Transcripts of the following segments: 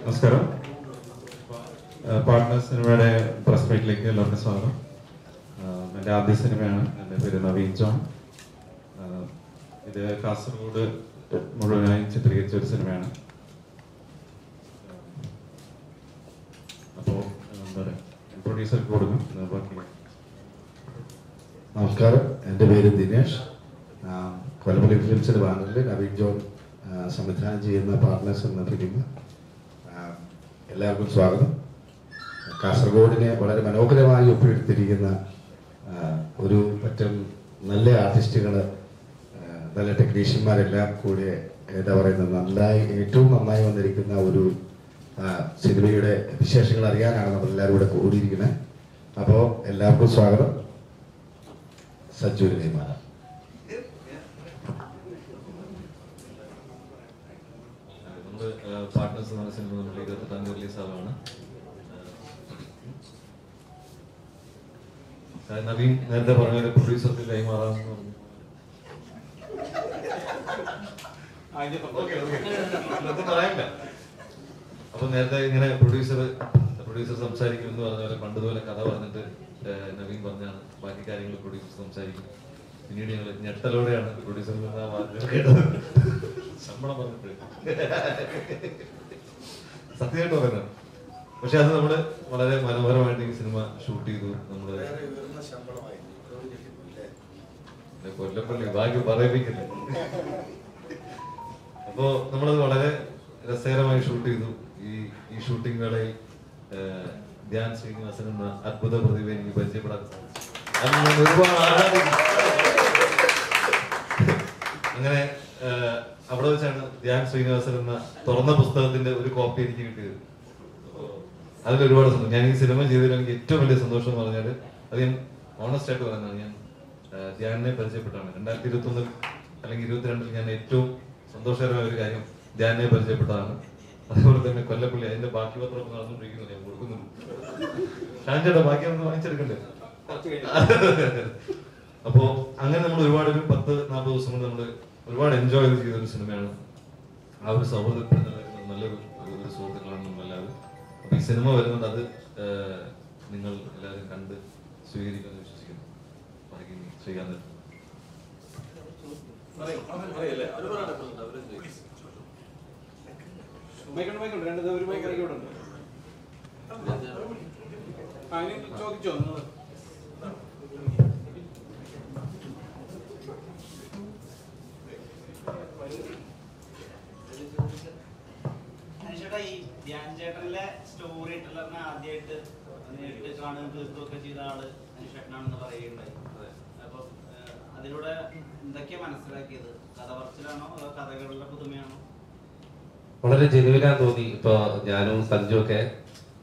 നമസ്കാരം. പാർട്ട്നേഴ്സ് സിനിമയുടെ പ്രസ് മീറ്റിലേക്ക് എല്ലാവർക്കും സ്വാഗതം. എൻ്റെ ആദ്യ സിനിമയാണ്. എൻ്റെ പേര് നവീൻ ജോൺ. ഇത് കാസർഗോഡ് മുഴുവനായി ചിത്രീകരിച്ച ഒരു സിനിമയാണ്. അപ്പോൾ എന്താ പറയുക, പ്രൊഡ്യൂസർക്ക് കൊടുക്കും. നമസ്കാരം, എൻ്റെ പേര് ദിനേഷ്. കൊല്ലപ്പള്ളി ഫിലിംസിൻ്റെ ബാനറിൽ നവീൻ ജോൺ സംവിധാനം ചെയ്യുന്ന പാർട്ട്നേഴ്സ് എന്ന ഫിലിം. എല്ലാവർക്കും സ്വാഗതം. കാസർഗോഡിനെ വളരെ മനോഹരമായി ഒപ്പിയെടുത്തിരിക്കുന്ന ഒരു പറ്റം നല്ല ആർട്ടിസ്റ്റുകൾ, നല്ല ടെക്നീഷ്യന്മാരെല്ലാം കൂടെ എന്താ പറയുന്നത് ഏറ്റവും നന്നായി വന്നിരിക്കുന്ന ഒരു സിനിമയുടെ വിശേഷങ്ങൾ അറിയാനാണ് നമ്മളെല്ലാവരും കൂടെ കൂടിയിരിക്കുന്നത്. അപ്പോൾ എല്ലാവർക്കും സ്വാഗതം. സജ്ജു കൈമാറ. പാർട്ട്നേഴ്സ് എന്ന സിനിമ നമ്മൾ 28-ാം തീയതി റിലീസാവാണ്. നവീൻ നേരത്തെ പറഞ്ഞ പ്രൊഡ്യൂസർക്ക് കൈമാറാമെന്ന് പറഞ്ഞു. പറയാനില്ല. അപ്പൊ നേരത്തെ ഇങ്ങനെ പ്രൊഡ്യൂസർ സംസാരിക്കുമെന്ന് പറഞ്ഞ പോലെ പണ്ടുപോലെ കഥ പറഞ്ഞിട്ട് നവീൻ പറഞ്ഞാണ് ബാക്കി കാര്യങ്ങൾ പ്രൊഡ്യൂസർ സംസാരിക്കും. പിന്നീട് ഞങ്ങൾ ഞെട്ടലോടെയാണ് പ്രൊഡ്യൂസറിൽ നിന്ന് ആ വാർത്ത കേട്ടത്. ശമ്പളം പറഞ്ഞിട്ട് സത്യമായിട്ട് പറയുന്നത്. പക്ഷെ അത് നമ്മള് വളരെ മനോഹരമായിട്ട് ഈ സിനിമ ഷൂട്ട് ചെയ്തു. നമ്മള് കൊല്ലപ്പള്ളി ബാക്കി പറയിപ്പിക്കില്ല. അപ്പോ നമ്മളത് വളരെ രസകരമായി ഷൂട്ട് ചെയ്തു. ഈ ഷൂട്ടിംഗ് വേളയിൽ ധ്യാൻ ശ്രീനിവാസൻ എന്ന അത്ഭുത പ്രതിഭ എനിക്ക് പരിചയപ്പെടാൻ സാധിച്ചു. ഒരുപാട് ആരാധിക്കും. അങ്ങനെ അവിടെ വെച്ചാണ് ധ്യാൻ ശ്രീനിവാസൻ എന്ന തുറന്ന പുസ്തകത്തിന്റെ ഒരു കോപ്പി എനിക്ക് കിട്ടിയത്. അതിലൊരുപാട് സന്തോഷം. ഞാൻ ഈ സിനിമ ചെയ്തതിൽ എനിക്ക് ഏറ്റവും വലിയ സന്തോഷം എന്ന് പറഞ്ഞാൽ അത് ഞാൻ ഓണസ്റ്റ് ആയിട്ട് പറയുന്നതാണ്. ഞാൻ ധ്യാനിനെ പരിചയപ്പെട്ടാണ് 2021 അല്ലെങ്കിൽ 2022 ഞാൻ ഏറ്റവും സന്തോഷകരമായ ഒരു കാര്യം ധ്യാനിനെ പരിചയപ്പെട്ടതാണ്. അതുപോലെ തന്നെ കൊല്ലപ്പള്ളി അതിന്റെ ബാക്കി പത്രം നടന്നുകൊണ്ടിരിക്കുന്നു. ഞാൻ കൊടുക്കുന്നുണ്ട്. ഷാൻചേട്ടാ ബാക്കി ഒന്ന് വാങ്ങിച്ചെടുക്കണ്ടേ? അപ്പോ അങ്ങനെ നമ്മൾ ഒരുപാട് ഒരു 10-40 ദിവസം കൊണ്ട് നമ്മൾ ഒരുപാട് എൻജോയ് ചെയ്ത ഒരു സിനിമയാണ്. ആ ഒരു സൗഹൃദത്തിൽ നല്ലൊരു സുഹൃത്തുക്കളാണ് നമ്മളെല്ലാവരും. അപ്പൊ ഈ സിനിമ വരുന്നത് അത് നിങ്ങൾ എല്ലാവരും കണ്ട് സ്വീകരിക്കുമെന്ന് വിശ്വസിക്കുന്നു. ശ്രീകാന്ത് ചോദിച്ചോ? ഈ ധ്യാൻ ചേട്ടനിലെ സ്റ്റോറി ടെല്ലറിനെ ആദ്യമായിട്ട് നേരിട്ട് കാണുകയും തീർത്തുമൊക്കെ ചെയ്ത ആള് അനുഷേട്ടനാണെന്ന് പറയുകയുണ്ടായി. അപ്പൊ അതിലൂടെ എന്തൊക്കെയാ മനസ്സിലാക്കിയത്? കഥ പറച്ചിലാണോ അതോ കഥകളുടെ പുതുമയാണോ? വളരെ ജെനുവിനാന്ന് തോന്നി. ഇപ്പൊ ഞാനും സഞ്ജു ഒക്കെ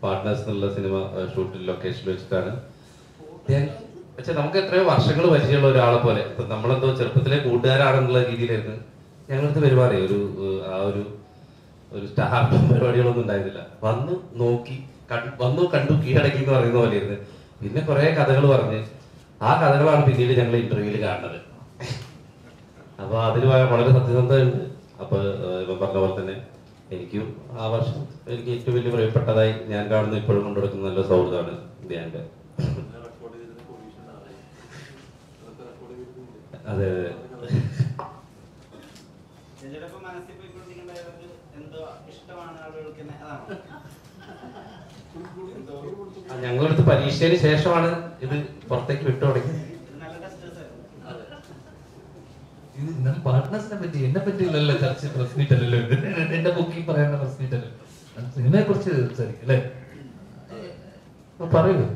പാർട്ട്നേഴ്സ് എന്നുള്ള സിനിമ ഷൂട്ടിൽ ലൊക്കേഷനിൽ വെച്ചിട്ടാണ്. പക്ഷെ നമുക്ക് എത്രയോ വർഷങ്ങൾ പരിചയമുള്ള ഒരാളെ പോലെ ഇപ്പൊ നമ്മളെന്തോ ചെറുപ്പത്തിലെ കൂട്ടുകാരാണെന്നുള്ള രീതിയിലായിരുന്നു ഞങ്ങൾക്ക് പെരുമാറി. ഒരു സ്റ്റാർ പരിപാടികളൊന്നും ഉണ്ടായിരുന്നില്ല. വന്നു കണ്ടു കീഴടക്കി എന്ന് പറയുന്ന പോലെയായിരുന്നു. പിന്നെ കുറെ കഥകൾ പറഞ്ഞ് ആ കഥകളാണ് പിന്നീട് ഞങ്ങൾ ഇന്റർവ്യൂവിൽ കാണുന്നത്. അപ്പൊ അതിൽ വളരെ സത്യസന്ധതയുണ്ട്. അപ്പൊ ഇപ്പം പറഞ്ഞ പോലെ തന്നെ എനിക്കും ആ വർഷം എനിക്ക് ഏറ്റവും വലിയ പ്രിയപ്പെട്ടതായി ഞാൻ കാണുന്ന ഇപ്പോഴും കൊണ്ടുനടക്കുന്ന നല്ല സൗഹൃദമാണ് ധ്യാന്റെ. അതെ ഞങ്ങളടുത്ത് പരീക്ഷയ്ക്ക് ശേഷമാണ് ഇത് പുറത്തേക്ക് വിട്ടു തുടങ്ങിയത്. പാർട്ട്നേഴ്സിനെ പറ്റി എന്നെ പറ്റിയില്ലല്ലോ ചർച്ച. പ്രസ് മീറ്റ് അല്ലല്ലോ എന്റെ ബുക്കിംഗ് പറയേണ്ട പ്രസ് മീറ്റ് അല്ലല്ലോ. സിനിമയെ കുറിച്ച് സംസാരിക്കും അല്ലേ? പറയൂ.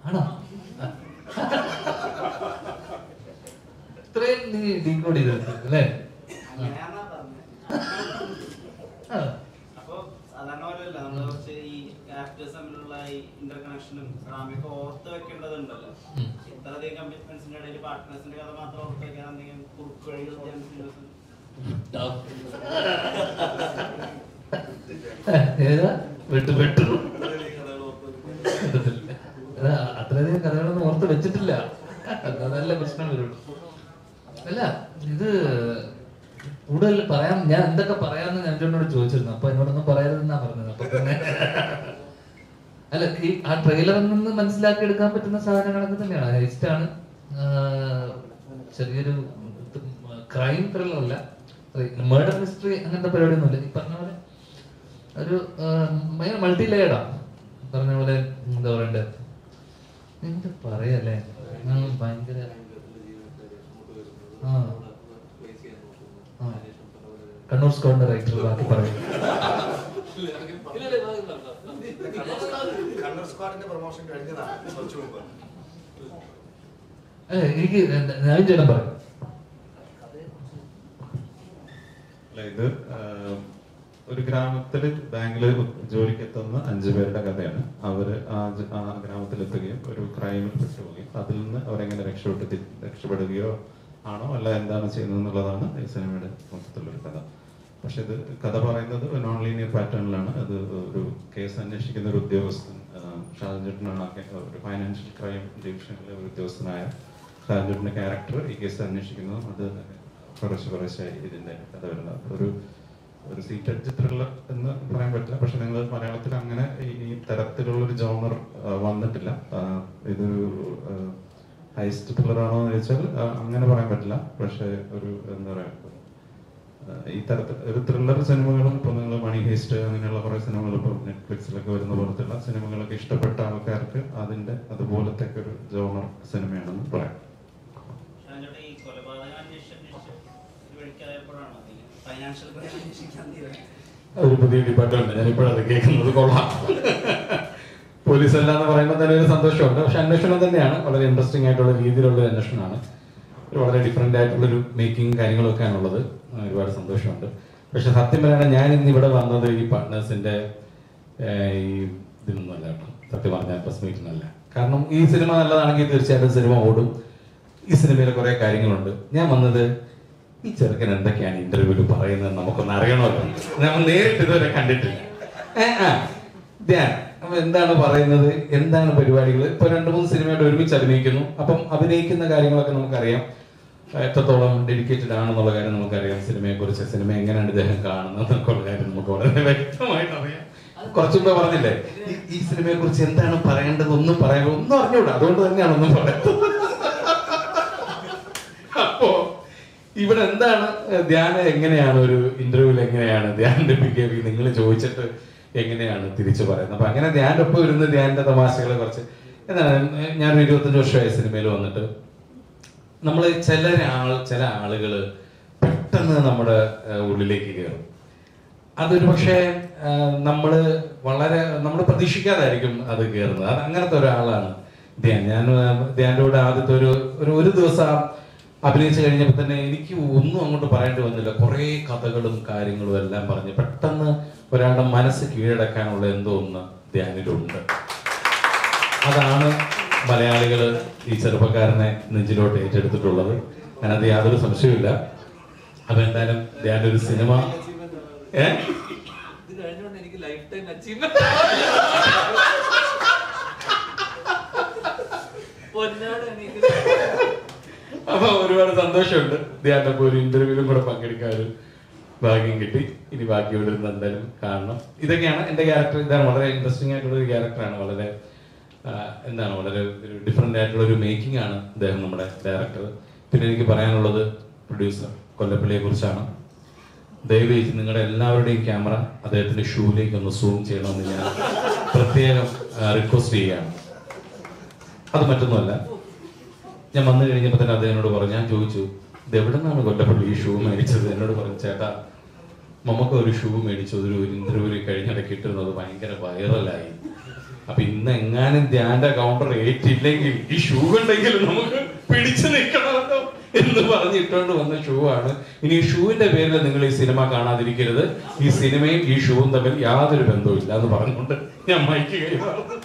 ആണോ? ഇത്രയും നീ ഡീകോഡ് ചെയ്ത് അല്ലേ? ഇന്റർകണക്ഷനും റാമിയൊക്കെ ഓർത്ത് വെക്കേണ്ടതുണ്ടല്ലോ. ഇത്രയധികം കമ്മിറ്റ്മെന്റ്സിന്റെ ഇടയിൽ പാർട്ട്നേഴ്സിന്റെ കഥ മാത്രം ഓർത്ത് വെക്കാൻ എന്തെങ്കിലും കുറുക്ക് വഴികൾ? അത്രയധികം കഥകളൊന്നും ഓർത്ത് വെച്ചിട്ടില്ല. നല്ല പ്രശ്നം വരുള്ളൂ. അല്ല ഇത് കൂടുതൽ പറയാൻ ഞാൻ എന്തൊക്കെ പറയാന്ന് എന്നോട് ചോദിച്ചിരുന്നു. അപ്പൊ എന്നോടൊന്നും പറയരുതെന്നാ പറഞ്ഞത്. അപ്പൊ പിന്നെ അല്ല, ഈ ആ ട്രെയിലറിൽ നിന്ന് മനസ്സിലാക്കി എടുക്കാൻ പറ്റുന്ന സാധനങ്ങളൊക്കെ തന്നെയാണ്. ഹെയ്സ്റ്റാണ്, ചെറിയൊരു ക്രൈം ത്രില്ലർ അല്ല, മേർഡർ മിസ്റ്ററി അങ്ങനത്തെ പരിപാടിയൊന്നുമില്ല. ഈ പറഞ്ഞ പോലെ ഒരു മൾട്ടി ലെയർഡാ. പറഞ്ഞ പോലെ എന്താ പറയണ്ടേ, എന്ത് പറയല്ലേ, ഭയങ്കര കണ്ണൂർ സ്ക്വാഡിന്റെ റൈറ്റർ ബാക്കി പറയും. എനിക്ക് നവീൻ ചേട്ടൻ പറയും. ഇത് ഒരു ഗ്രാമത്തില് ബാങ്കില് ജോലിക്ക് എത്തുന്ന 5 പേരുടെ കഥയാണ്. അവര് ആ ഗ്രാമത്തിലെത്തുകയും ഒരു ക്രൈമിൽ പെട്ടുപോവുകയും അതിൽ നിന്ന് അവരെങ്ങനെ രക്ഷപ്പെടുകയോ ആണോ അല്ല എന്താണ് ചെയ്യുന്നത് എന്നുള്ളതാണ് ഈ സിനിമയുടെ മൊത്തത്തിലൊരു കഥ. പക്ഷെ ഇത് കഥ പറയുന്നത് നോൺ ലീനിയർ പാറ്റേണിലാണ്. അത് ഒരു കേസ് അന്വേഷിക്കുന്ന ഒരു ഉദ്യോഗസ്ഥൻ, ഷാജൻ ചേട്ടനാണ് ഒരു ഫൈനാൻഷ്യൽ ക്രൈം ഡിവിഷനിലെ ഒരു ഉദ്യോഗസ്ഥനായ ഷാജൻ ചേട്ടന്റെ ക്യാരക്ടർ ഈ കേസ് അന്വേഷിക്കുന്നതും അത് കുറേശ്ശായി ഇതിന്റെ കഥ വരുന്നത്. ഒരു സീറ്റഡ് ത്രില്ലർ എന്ന് പറയാൻ പറ്റില്ല. പക്ഷെ നിങ്ങൾ മലയാളത്തിൽ അങ്ങനെ ഈ തരത്തിലുള്ളൊരു ജോണർ വന്നിട്ടില്ല. ഇത് ഹൈസ്റ്റ് ത്രില്ലർ ആണോ എന്ന് ചോദിച്ചാൽ അങ്ങനെ പറയാൻ പറ്റില്ല. പക്ഷെ ഒരു എന്താ പറയാ, ഈ തരത്തിൽ ഒരു ത്രില്ലർ സിനിമകളും ഇപ്പൊ നിങ്ങൾ മണി ഹേസ്റ്റ് അങ്ങനെയുള്ള കുറെ സിനിമകൾ ഇപ്പൊ നെറ്റ്ഫ്ലിക്സിലൊക്കെ വരുന്ന പോലത്തുള്ള സിനിമകളൊക്കെ ഇഷ്ടപ്പെട്ട ആൾക്കാർക്ക് അതിന്റെ അതുപോലത്തെ ഒരു ജോണർ സിനിമയാണെന്ന് പറയാം. ഒരു പുതിയ ഡിപ്പാർട്ട്മെന്റ്, ഞാനിപ്പോഴത് കേൾക്കുന്നത്. കൊള്ളാം. പോലീസ് അല്ല എന്ന് പറയുമ്പോൾ തന്നെ ഒരു സന്തോഷമുണ്ട്. പക്ഷെ അന്വേഷണം തന്നെയാണ്, വളരെ ഇൻട്രസ്റ്റിംഗ് ആയിട്ടുള്ള രീതിയിലുള്ള അന്വേഷണമാണ്. ഒരു വളരെ ഡിഫറെന്റ് ആയിട്ടുള്ളൊരു മേക്കിംഗ് കാര്യങ്ങളൊക്കെ ആണുള്ളത്. ഒരുപാട് സന്തോഷമുണ്ട്. പക്ഷെ സത്യം പറയുകയാണെങ്കിൽ ഞാൻ ഇന്ന് ഇവിടെ വന്നത് ഈ പാർട്ട്നേഴ്സിന്റെ ഈ ഇതിനൊന്നുമല്ല കേട്ടോ. സത്യം പറഞ്ഞാൽ പ്രസ് മീറ്റിനല്ല. കാരണം ഈ സിനിമ നല്ലതാണെങ്കിൽ തീർച്ചയായിട്ടും സിനിമ ഓടും. ഈ സിനിമയിൽ കുറെ കാര്യങ്ങളുണ്ട്. ഞാൻ വന്നത് ഈ ചെറുക്കൻ എന്തൊക്കെയാണ് ഇന്റർവ്യൂവിൽ പറയുന്നത് നമുക്കൊന്ന് അറിയണമല്ലോ. നമ്മൾ നേരിട്ട് ഇതുവരെ കണ്ടിട്ടില്ല. അപ്പൊ എന്താണ് പറയുന്നത്, എന്താണ് പരിപാടികൾ. ഇപ്പൊ 2-3 സിനിമയായിട്ട് ഒരുമിച്ച് അഭിനയിക്കുന്നു. അപ്പം അഭിനയിക്കുന്ന കാര്യങ്ങളൊക്കെ നമുക്കറിയാം. എത്രത്തോളം ഡെഡിക്കേറ്റഡ് ആണെന്നുള്ള കാര്യം നമുക്കറിയാം. സിനിമയെ കുറിച്ച്, സിനിമ എങ്ങനെയാണ് ഇദ്ദേഹം കാണുന്നത് എന്നൊക്കെയുള്ള കാര്യം നമുക്ക് വളരെ വ്യക്തമായിട്ട് അറിയാം. കുറച്ചുമ്പോ പറഞ്ഞില്ലേ, ഈ സിനിമയെ കുറിച്ച് എന്താണ് പറയേണ്ടത്, ഒന്നും പറയാൻ ഒന്നും അറിഞ്ഞൂടാ. അതുകൊണ്ട് തന്നെയാണ് ഒന്നും പറയുന്നത്. അപ്പോ ഇവിടെ എന്താണ് ധ്യാന, എങ്ങനെയാണ് ഒരു ഇന്റർവ്യൂവിൽ എങ്ങനെയാണ് ധ്യാനിന്റെ ബിഹേവിയർ നിങ്ങൾ ചോദിച്ചിട്ട് എങ്ങനെയാണ് തിരിച്ചു പറയുന്നത്. അപ്പൊ അങ്ങനെ ധ്യാന്റെ ഒപ്പം ഇരുന്ന് ധ്യാന്റെ തമാശകളെ കുറച്ച് എന്താണ്, ഞാനൊരു 25 വർഷമായി സിനിമയിൽ വന്നിട്ട് നമ്മൾ ചില ആളുകള് പെട്ടെന്ന് നമ്മുടെ ഉള്ളിലേക്ക് കയറും. അതൊരു പക്ഷേ നമ്മൾ പ്രതീക്ഷിക്കാതായിരിക്കും അത് കയറുന്നത്. അത് അങ്ങനത്തെ ഒരാളാണ് ധ്യാൻ. ധ്യാന്റെ കൂടെ ആദ്യത്തെ ഒരു ദിവസം അഭിനയിച്ചു കഴിഞ്ഞപ്പോൾ തന്നെ എനിക്ക് ഒന്നും അങ്ങോട്ട് പറയേണ്ടി വന്നില്ല. കുറേ കഥകളും കാര്യങ്ങളും എല്ലാം പറഞ്ഞ് പെട്ടെന്ന് ഒരാളുടെ മനസ്സ് കീഴടക്കാനുള്ള എന്തോ ഒന്ന് ധ്യാനിലുണ്ട്. അതാണ് മലയാളികൾ ഈ ചെറുപ്പക്കാരനെ നെഞ്ചിലോട്ട് ഏറ്റെടുത്തിട്ടുള്ളത്. അതിനകത്ത് യാതൊരു സംശയമില്ല. അപ്പൊ എന്തായാലും ധ്യാൻ ഒരു സിനിമ അപ്പൊ ഒരുപാട് സന്തോഷമുണ്ട്. ധ്യാന്റെ ഒരു ഇന്റർവ്യൂവിലും കൂടെ പങ്കെടുക്കാൻ ഒരു ഭാഗ്യം കിട്ടി. ഇനി ബാക്കി ഇവിടെ ഇരുന്ന് എന്തായാലും കാണണം. ഇതൊക്കെയാണ് എന്റെ ക്യാരക്ടർ. ഇതാണ് വളരെ ഇൻട്രസ്റ്റിംഗ് ആയിട്ടുള്ള ഒരു ക്യാരക്ടറാണ്. വളരെ വളരെ ഒരു ഡിഫറെന്റ് ആയിട്ടുള്ള ഒരു മേക്കിംഗ് ആണ് അദ്ദേഹം, നമ്മുടെ ഡയറക്ടർ. പിന്നെ എനിക്ക് പറയാനുള്ളത് പ്രൊഡ്യൂസർ കൊല്ലപ്പള്ളിയെ കുറിച്ചാണ്. ദയവേത് നിങ്ങളുടെ എല്ലാവരുടെയും ക്യാമറ അദ്ദേഹത്തിന്റെ ഷൂയിലേക്ക് ഒന്ന് സൂം ചെയ്യണമെന്ന് ഞാൻ പ്രത്യേകം റിക്വസ്റ്റ് ചെയ്യുകയാണ്. അത് മറ്റൊന്നുമല്ല, ഞാൻ വന്നു കഴിഞ്ഞപ്പോൾ തന്നെ അദ്ദേഹത്തിനോട് പറഞ്ഞു, ഞാൻ ചോദിച്ചു ഇത് എവിടെ നിന്നാണ് കൊല്ലപ്പള്ളി ഈ ഷൂ മേടിച്ചത്. എന്നോട് പറഞ്ഞു, ചേട്ടാ നമുക്ക് ഒരു ഷൂ മേടിച്ചു ഒരു ഇന്റർവ്യൂവിൽ കഴിഞ്ഞിടയ്ക്ക് ഇട്ടിരുന്നത് ഭയങ്കര വൈറലായി. അപ്പൊ ഇന്ന് എങ്ങാനും ധ്യാന്റെ കൗണ്ടർ ഏറ്റില്ലെങ്കിൽ ഈ ഷൂ ഉണ്ടെങ്കിലും നമുക്ക് പിടിച്ചു നിൽക്കണമല്ലോ എന്ന് പറഞ്ഞിട്ടുകൊണ്ട് വന്ന ഷൂ ആണ്. ഇനി ഈ ഷൂവിന്റെ പേരിൽ നിങ്ങൾ ഈ സിനിമ കാണാതിരിക്കരുത്. ഈ സിനിമയും ഈ ഷൂവും തമ്മിൽ യാതൊരു ബന്ധവും ഇല്ല എന്ന് പറഞ്ഞുകൊണ്ട് ഞാൻ മൈക്ക് കൈമാറുന്നു.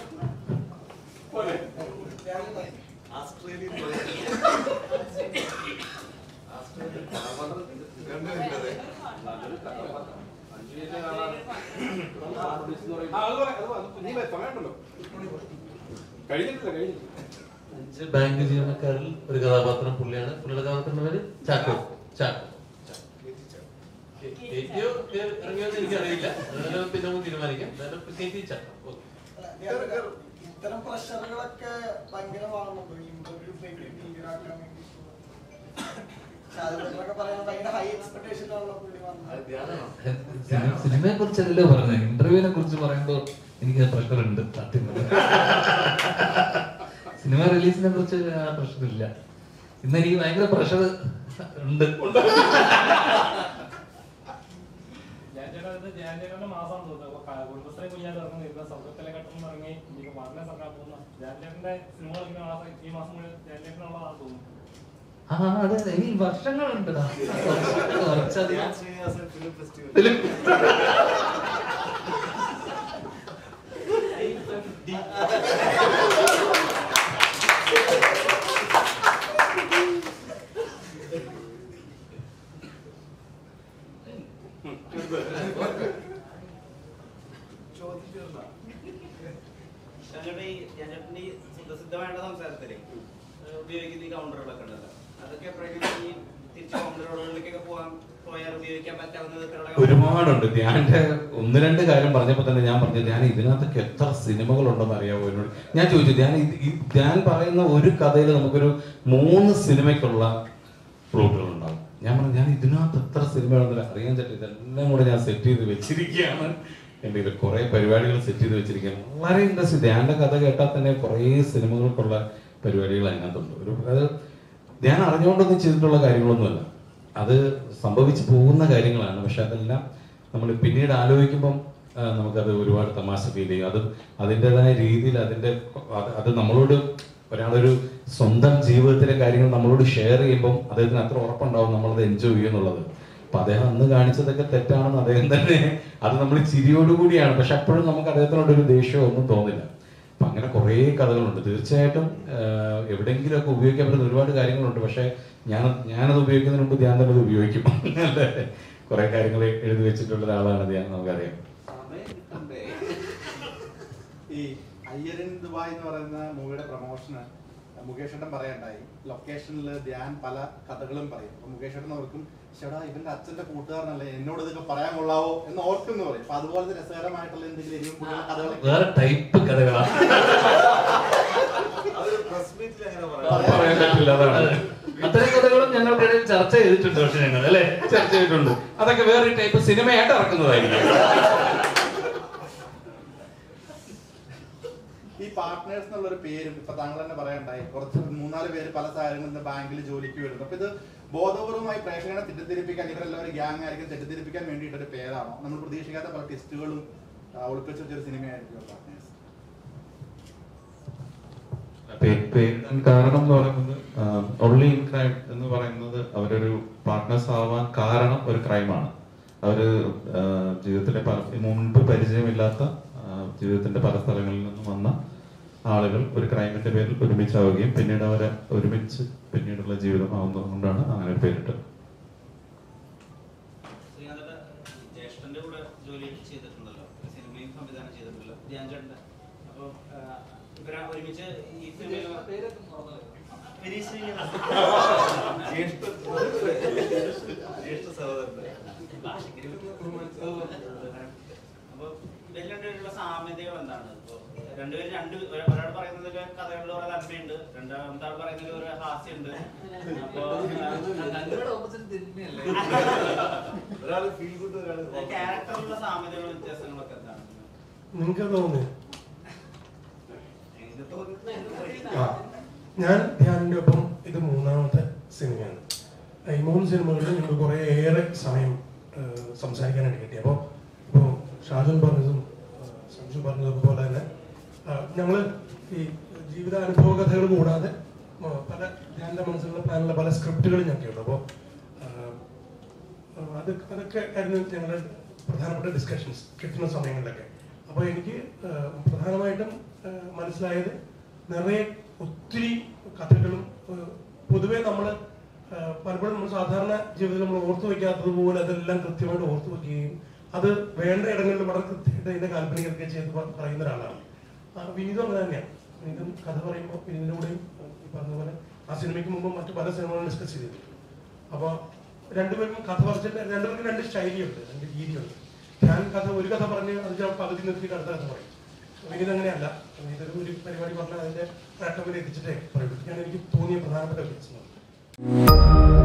ബാങ്ക് ജീവനക്കാരിൽ ഒരു കഥാപാത്രം പുള്ളിയാണ്. പുള്ളിയുടെ കഥാപാത്രത്തിന്റെ പേര് ചാക്കോ. ഇറങ്ങിയോന്ന് എനിക്കറിയില്ല, പിന്നെ നമുക്ക് തീരുമാനിക്കാം. ഇത്തരം പ്രഷറുകളൊക്കെ ഭയങ്കരമാണെന്നുണ്ടോ ഇന്റർവ്യൂ ക്ലിയറാക്കാൻ വേണ്ടി? സിനിമയെ കുറിച്ചല്ലോ പറഞ്ഞത്, ഇന്റർവ്യൂവിനെ കുറിച്ച് പറയുമ്പോ എനിക്ക് പ്രഷർ ഉണ്ട്. സത്യം സിനിമ റിലീസിനെ കുറിച്ച് ആ പ്രഷർ ഇല്ല. ഇന്ന് എനിക്ക് ഭയങ്കര പ്രഷർ ഉണ്ട്. മാസം കുടുംബശ്രീ കുഞ്ഞാട് ഇറങ്ങി സ്വർഗത്തിലെ ഘട്ടം ഇറങ്ങി പാർട്ടിനെ സർക്കാർ പോകുന്ന ജാൻചേട്ടന്റെ സിനിമ ഈ മാസം മുഴുവൻ ജാൻചേട്ടനുള്ളതാണെന്ന് തോന്നുന്നു. അതെ, ഈ വർഷങ്ങളുണ്ട്. സിദ്ധമായിട്ട് സംസാരത്തില് ഉപയോഗിക്കുന്ന ഈ കൗണ്ടറുകളൊക്കെ ഉണ്ടല്ലോ, അതൊക്കെ എപ്പോഴെങ്കിലും ഈ തിരിച്ച് കൗണ്ടറുകളിലേക്കൊക്കെ പോയാൽ ഉപയോഗിക്കാൻ പറ്റാവുന്ന ഒരുപാടുണ്ട്. ധ്യാന്റെ 1-2 കാര്യം പറഞ്ഞപ്പോ തന്നെ ഞാൻ പറഞ്ഞു, ധ്യാൻ ഇതിനകത്തൊക്കെ എത്ര സിനിമകളുണ്ടെന്ന് അറിയാമോ എന്നോട് ഞാൻ ചോദിച്ചു. ധ്യാൻ പറയുന്ന ഒരു കഥയിൽ നമുക്കൊരു 3 സിനിമയ്ക്കുള്ള പ്ലോട്ടുകൾ ഉണ്ടാവും. ഞാൻ പറഞ്ഞു, ഞാൻ ഇതിനകത്ത് എത്ര സിനിമകളുണ്ടല്ലോ അറിയാൻ പറ്റില്ല. ഇതെല്ലാം കൂടെ ഞാൻ സെറ്റ് ചെയ്ത് വെച്ചിരിക്കുകയാണ്. എൻ്റെ ഇതിൽ കുറെ പരിപാടികൾ സെറ്റ് ചെയ്ത് വെച്ചിരിക്കുകയാണ്. വളരെ ഇൻട്രസ്റ്റ്. ധ്യാന്റെ കഥ കേട്ടാൽ തന്നെ കുറേ സിനിമകൾക്കുള്ള പരിപാടികൾ അതിനകത്തുണ്ട്. അത് ധ്യാൻ അറിഞ്ഞുകൊണ്ടൊന്നും ചെയ്തിട്ടുള്ള കാര്യങ്ങളൊന്നുമല്ല, അത് സംഭവിച്ചു പോകുന്ന കാര്യങ്ങളാണ്. പക്ഷെ അതെല്ലാം നമ്മൾ പിന്നീട് ആലോചിക്കുമ്പം നമുക്കത് ഒരുപാട് തമാശ ഫീൽ ചെയ്യും. അത് അതിൻ്റെതായ രീതിയിൽ അത് നമ്മളോട് ഒരാളൊരു സ്വന്തം ജീവിതത്തിലെ കാര്യങ്ങൾ നമ്മളോട് ഷെയർ ചെയ്യുമ്പം അദ്ദേഹത്തിന് അത്ര ഉറപ്പുണ്ടാവും നമ്മളത് എൻജോയ് ചെയ്യുന്നുള്ളത്. അപ്പൊ അദ്ദേഹം അന്ന് കാണിച്ചതൊക്കെ തെറ്റാണെന്ന് അദ്ദേഹം തന്നെ, അത് നമ്മൾ ചിരിയോടുകൂടിയാണ്. പക്ഷെ അപ്പോഴും നമുക്ക് അദ്ദേഹത്തിനോടൊരു ദേഷ്യമോ ഒന്നും തോന്നില്ല. അപ്പൊ അങ്ങനെ കുറേ കഥകളുണ്ട്. തീർച്ചയായിട്ടും എവിടെയെങ്കിലുമൊക്കെ ഉപയോഗിക്കാൻ പറ്റുന്ന ഒരുപാട് കാര്യങ്ങളുണ്ട്. പക്ഷെ ഞാനത് ഉപയോഗിക്കുന്നതിന് മുമ്പ് ധ്യാൻ തന്നെ അത് ഉപയോഗിക്കും. കുറെ കാര്യങ്ങൾ എഴുതി വെച്ചിട്ടുള്ള ഒരാളാണ് ധ്യാൻ, നമുക്കറിയാം. ഈ അയ്യരൻ ദുബായ് എന്ന് പറയുന്ന മൂവിയുടെ പ്രൊമോഷന് മുകേഷ് ഏട്ടൻ പറയണ്ടായി, ലൊക്കേഷനിൽ ധ്യാൻ പല കഥകളും പറയും. അപ്പൊ മുകേഷ് ഏട്ടൻ ഓർക്കും, ചേട്ടാ ഇവന്റെ അച്ഛന്റെ കൂട്ടുകാരനല്ലേ, എന്നോട് ഇതൊക്കെ പറയാൻ കൊള്ളാവോ എന്ന് ഓർക്കുന്നു പറയും. അപ്പൊ അതുപോലത്തെ രസകരമായിട്ടുള്ള എന്തെങ്കിലും കഥകൾ വേറെ ടൈപ്പ് കഥകളാണ്. പറയാൻ പറ്റില്ല, അതാണ്. അത്തരം കഥകളും ഞങ്ങൾക്കിടയിൽ ചർച്ച ചെയ്തിട്ടുണ്ട്. പക്ഷെ ഞങ്ങൾ അല്ലെ ചർച്ച ചെയ്തിട്ടുണ്ട്. അതൊക്കെ വേറെ ടൈപ്പ് സിനിമയായിട്ട് ഇറക്കുന്നതായിരിക്കും. ഈ പാർട്ട്നേഴ്സ് എന്നുള്ളൊരു പേരും ഇപ്പൊ താങ്കൾ തന്നെ പറയണ്ടായി, കുറച്ച് 3-4 പേര് പല സാഹചര്യങ്ങളിൽ ബാങ്കിൽ ജോലിക്ക് വരുന്നു. അപ്പൊ ഇത് ബോധപൂർവമായി പ്രേക്ഷകനെ തെറ്റിദ്ധരിപ്പിക്കാൻ, ഇവരെല്ലാവരും ഗ്യാങ് ആയിരിക്കും, തെറ്റിദ്ധരിപ്പിക്കാൻ വേണ്ടിയിട്ടൊരു പേരാണോ? നമ്മൾ പ്രതീക്ഷിക്കാത്ത പല ടെസ്റ്റുകളും ഒളിപ്പിച്ചു വെച്ചൊരു സിനിമയായിരിക്കും പാർട്ട്നേഴ്സ്. കാരണം എന്ന് പറയുന്നത് ഒൺലി ഇൻ ക്രൈം എന്ന് പറയുന്നത് അവരൊരു പാർട്ട്നേഴ്സ് ആവാൻ കാരണം ഒരു ക്രൈമാണ്. അവര് ജീവിതത്തിലെ മുൻപ് പരിചയമില്ലാത്ത ജീവിതത്തിന്റെ പല സ്ഥലങ്ങളിൽ നിന്നും വന്ന ആളുകൾ ഒരു ക്രൈമിന്റെ പേരിൽ ഒരുമിച്ചാവുകയും പിന്നീട് അവരെ ഒരുമിച്ച് പിന്നീടുള്ള ജീവിതം ആവുന്നതുകൊണ്ടാണ് അങ്ങനെ ഒരു പേരിട്ടത്. ജ്യേഷ്ഠന്റെ കൂടെ ജോലി ചെയ്തിട്ടുണ്ടല്ലോ, സിനിമയും സംവിധാനം ചെയ്തിട്ടുണ്ടല്ലോ ധ്യാൻ ചേട്ടന്റെ. അപ്പൊ ഇവരെ ഒരുമിച്ച് ഈ സിനിമയിൽ അപ്പൊ ഇവരിലുള്ള സാമ്യതകൾ എന്താണ്? രണ്ടുപേരും ഒരാൾ പറയുന്നത് കഥകളിൽ കുറെ നന്മയുണ്ട്, രണ്ടാമത്തെ ആൾ പറയുന്നതിൽ ഒരു ഹാസ്യമുണ്ട്. അപ്പൊ ക്യാരക്ടറിലുള്ള സാമ്യതകളും വ്യത്യാസങ്ങളൊക്കെ എന്താണ് നിങ്ങൾക്ക് തോന്നുന്നു? ഞാൻ ധ്യാനിന്റെ ഒപ്പം ഇത് 3ാമത്തെ സിനിമയാണ്. ഈ 3 സിനിമകളിൽ ഞങ്ങൾക്ക് കുറെ ഏറെ സമയം സംസാരിക്കാനായിട്ട് കിട്ടി. അപ്പോൾ ഇപ്പോൾ ഷാജുൻ പറഞ്ഞതും സഞ്ജു പറഞ്ഞതും പോലെ തന്നെ ഞങ്ങൾ ഈ ജീവിതാനുഭവ കഥകൾ കൂടാതെ പല ധ്യാനിന്റെ മനസ്സിലുള്ള പ്ലാനുള്ള പല സ്ക്രിപ്റ്റുകൾ ഞങ്ങൾക്കുണ്ട്. അപ്പോൾ അതൊക്കെ ആയിരുന്നു ഞങ്ങളുടെ പ്രധാനപ്പെട്ട ഡിസ്കഷൻസ് കിട്ടുന്ന സമയങ്ങളിലൊക്കെ. അപ്പോൾ എനിക്ക് പ്രധാനമായിട്ടും മനസ്സിലായത് നിറയെ ഒത്തിരി കഥകളും പൊതുവെ നമ്മൾ പലപ്പോഴും നമ്മൾ സാധാരണ ജീവിതത്തിൽ നമ്മൾ ഓർത്തു വയ്ക്കാത്തതുപോലെ അതെല്ലാം കൃത്യമായിട്ട് ഓർത്തു വയ്ക്കുകയും അത് വേണ്ട ഇടങ്ങളിൽ വളരെ കൃത്യമായിട്ട് അതിന്റെ കാൽപ്പനികതൊക്കെ ചെയ്ത് പറയുന്ന ഒരാളാണ്. വിനീതും അങ്ങനെ തന്നെയാണ്. വിനീതും കഥ പറയുമ്പോൾ വിനീതിന്റെ കൂടെയും ഈ പറഞ്ഞ പോലെ ആ സിനിമയ്ക്ക് മുമ്പ് മറ്റു പല സിനിമകളും ഡിസ്കസ് ചെയ്തിട്ടുണ്ട്. അപ്പോൾ രണ്ടുപേരും കഥ പറഞ്ഞിട്ട് രണ്ടുപേർക്കും രണ്ട് ശൈലിയുണ്ട്, രണ്ട് രീതിയുണ്ട്. ഞാൻ ഒരു കഥ പറഞ്ഞ് അത് ഞാൻ പകുതി നിർത്തിയിട്ട് അടുത്ത കഥ പറയും. വിനീത് അങ്ങനെയല്ല. വിനീത് ഒരു പരിപാടി പറഞ്ഞാൽ അതിന്റെ പ്ലാറ്റ്ഫോമിൽ എത്തിച്ചിട്ടേ പറയും. ഞാൻ എനിക്ക് തോന്നിയ പ്രധാനപ്പെട്ട വ്യത്യാസം.